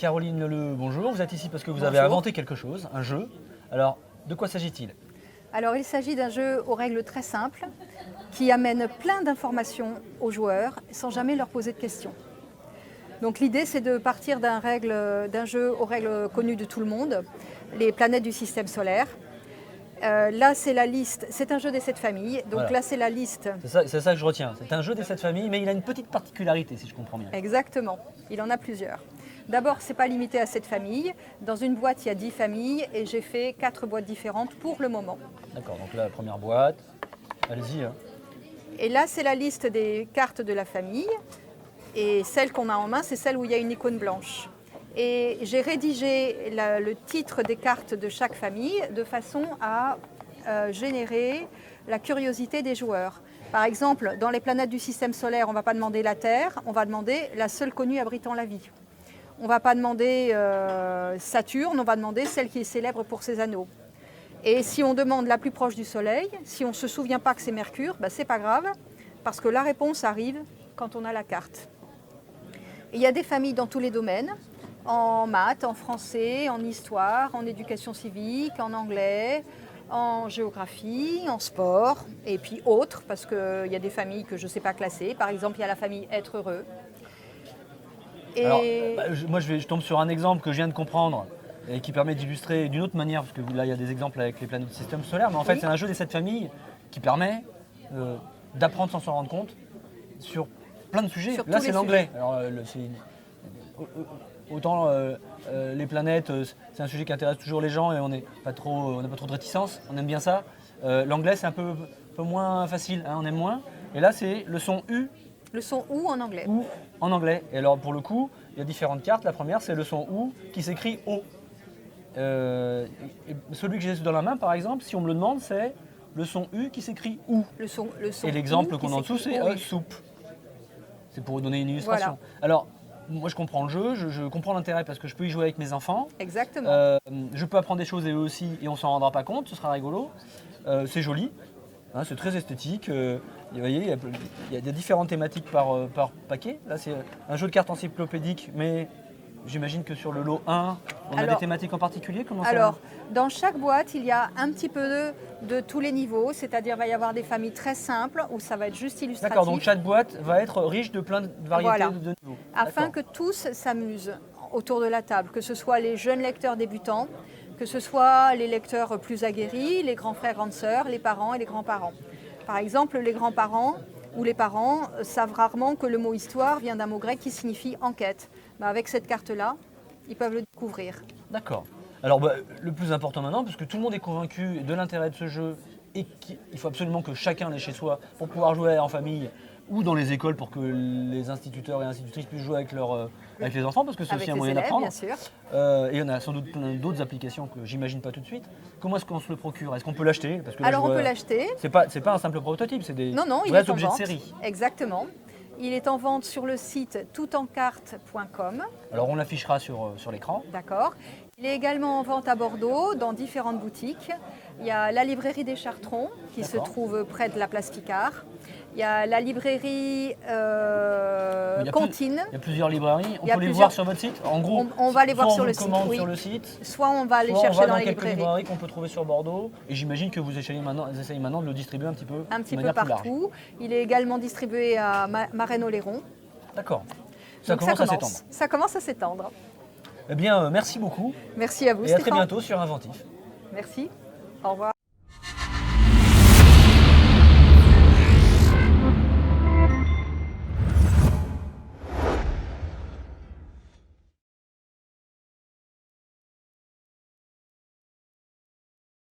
Caroline Leleu, bonjour. Vous êtes ici parce que vous avez Bonjour. inventé quelque chose, un jeu. Alors, de quoi s'agit-il? Alors, il s'agit d'un jeu aux règles très simples qui amène plein d'informations aux joueurs sans jamais leur poser de questions. Donc l'idée, c'est de partir d'un jeu aux règles connues de tout le monde, les planètes du système solaire. Là, c'est la liste, c'est un jeu des 7 familles, donc Voilà. là, c'est la liste. C'est ça que je retiens. C'est un jeu des 7 familles, mais il a une petite particularité, si je comprends bien. Exactement, il en a plusieurs. D'abord, ce n'est pas limité à 7 familles. Dans une boîte, il y a 10 familles et j'ai fait 4 boîtes différentes pour le moment. D'accord, donc là, la première boîte. Allez-y. Hein. Et là, c'est la liste des cartes de la famille. Et celle qu'on a en main, c'est celle où il y a une icône blanche. Et j'ai rédigé le titre des cartes de chaque famille de façon à générer la curiosité des joueurs. Par exemple, dans les planètes du système solaire, on ne va pas demander la Terre, on va demander la seule connue abritant la vie. On ne va pas demander Saturne, on va demander celle qui est célèbre pour ses anneaux. Et si on demande la plus proche du Soleil, si on ne se souvient pas que c'est Mercure, ben, ce n'est pas grave, parce que la réponse arrive quand on a la carte. Et il y a des familles dans tous les domaines, en maths, en français, en histoire, en éducation civique, en anglais, en géographie, en sport, et puis autres, parce qu'il y a des familles que je ne sais pas classer. Par exemple, il y a la famille Être heureux. Et Alors, moi, je tombe sur un exemple que je viens de comprendre et qui permet d'illustrer d'une autre manière, parce que là, il y a des exemples avec les planètes du système solaire, mais en fait, Oui. c'est un jeu des 7 familles qui permet d'apprendre sans s'en rendre compte sur plein de sujets. Sur Là, tous c'est les l'anglais. Alors, autant les planètes, c'est un sujet qui intéresse toujours les gens et on n'a pas trop de réticence, on aime bien ça. L'anglais, c'est un peu moins facile, hein, on aime moins. Et là, c'est le son U le son OU en anglais. ou en anglais. Et alors, pour le coup, il y a différentes cartes. La première, c'est le son OU qui s'écrit O. Et celui que j'ai dans la main, par exemple, si on me le demande, c'est le son U qui s'écrit OU. Le son Et l'exemple OU qui qu'on a en dessous, s'écrit c'est OU. soupe. C'est pour vous donner une illustration. Voilà. Alors, moi, je comprends le jeu, je comprends l'intérêt parce que je peux y jouer avec mes enfants. Exactement. Je peux apprendre des choses et eux aussi, et on s'en rendra pas compte, ce sera rigolo. C'est joli, hein, c'est très esthétique. Vous voyez, il y a différentes thématiques par paquet. Là, c'est un jeu de cartes encyclopédique, mais j'imagine que sur le lot 1, on a des thématiques en particulier. Comment ça Alors, dans chaque boîte, il y a un petit peu de tous les niveaux, c'est-à-dire il va y avoir des familles très simples où ça va être juste illustratif. D'accord, donc chaque boîte va être riche de plein de variétés Voilà. de niveaux. Afin D'accord. que tous s'amusent autour de la table, que ce soit les jeunes lecteurs débutants, que ce soit les lecteurs plus aguerris, les grands frères, grandes sœurs, les parents et les grands-parents. Par exemple, les grands-parents ou les parents savent rarement que le mot histoire vient d'un mot grec qui signifie enquête. Ben, avec cette carte-là, ils peuvent le découvrir. D'accord. Alors le plus important maintenant, parce que tout le monde est convaincu de l'intérêt de ce jeu et qu'il faut absolument que chacun l'ait chez soi pour pouvoir jouer en famille ou dans les écoles pour que les instituteurs et institutrices puissent jouer avec les enfants, parce que c'est aussi Avec un les moyen élèves, d'apprendre. bien sûr. Et il y en a sans doute plein d'autres applications que j'imagine pas tout de suite. Comment est-ce qu'on se le procure? Est-ce qu'on peut l'acheter? Parce que là, Alors, je on vois- peut l'acheter. C'est pas un simple prototype, c'est des Non, il vrais est en objets de vente. série. Exactement. Il est en vente sur le site toutencarte.com. Alors on l'affichera sur l'écran. D'accord. Il est également en vente à Bordeaux, dans différentes boutiques. Il y a la librairie des Chartrons, qui se D'accord. trouve près de la place Picard. Il y a la librairie Il y a Cantine. Il y a plusieurs librairies. On Il y a peut les plusieurs- voir sur votre site. En gros, On va les voir soit sur on le le site, commande oui. sur le site. Soit on va les Soit chercher on va dans dans les quelques librairies. librairies qu'on peut trouver sur Bordeaux. Et j'imagine que vous essayez maintenant de le distribuer un petit peu Un de petit peu manière plus large. partout. Il est également distribué à Marennes-Oléron. D'accord. Ça Donc commence à s'étendre. Ça commence à s'étendre. Eh bien, merci beaucoup Merci à vous, et à très Stéphane. bientôt sur Inventif. Merci. Au revoir.